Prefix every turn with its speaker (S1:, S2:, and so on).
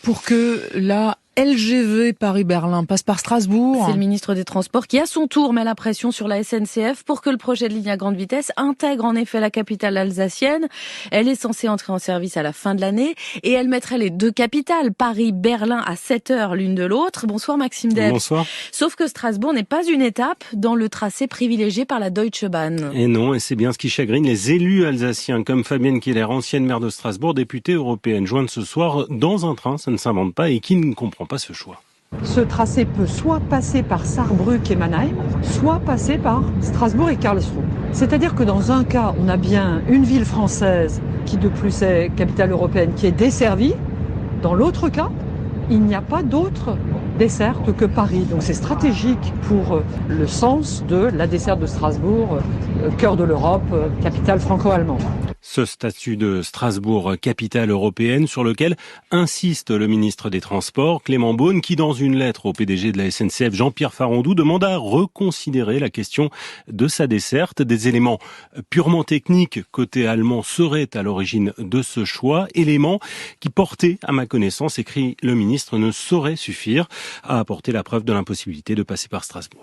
S1: pour que la LGV Paris-Berlin passe par Strasbourg.
S2: C'est le ministre des Transports qui, à son tour, met la pression sur la SNCF pour que le projet de ligne à grande vitesse intègre en effet la capitale alsacienne. Elle est censée entrer en service à la fin de l'année et elle mettrait les deux capitales, Paris-Berlin, à 7 heures l'une de l'autre. Bonsoir Maxime Debs.
S3: Bonsoir.
S2: Sauf que Strasbourg n'est pas une étape dans le tracé privilégié par la Deutsche Bahn.
S3: Et non, et c'est bien ce qui chagrine les élus alsaciens, comme Fabienne Keller, ancienne maire de Strasbourg, députée européenne, jointe ce soir dans un train, ça ne s'invente pas, et qui ne comprend pas ce choix.
S4: Ce tracé peut soit passer par Saarbrück et Mannheim, soit passer par Strasbourg et Karlsruhe. C'est-à-dire que dans un cas, on a bien une ville française qui de plus est capitale européenne qui est desservie. Dans l'autre cas, il n'y a pas d'autre desserte que Paris. Donc c'est stratégique pour le sens de la desserte de Strasbourg, cœur de l'Europe, capitale franco-allemande.
S3: Ce statut de Strasbourg, capitale européenne, sur lequel insiste le ministre des Transports, Clément Beaune, qui, dans une lettre au PDG de la SNCF, Jean-Pierre Farandou, demande à reconsidérer la question de sa desserte. Des éléments purement techniques côté allemand seraient à l'origine de ce choix. Éléments qui, portés à ma connaissance, écrit le ministre, ne sauraient suffire à apporter la preuve de l'impossibilité de passer par Strasbourg.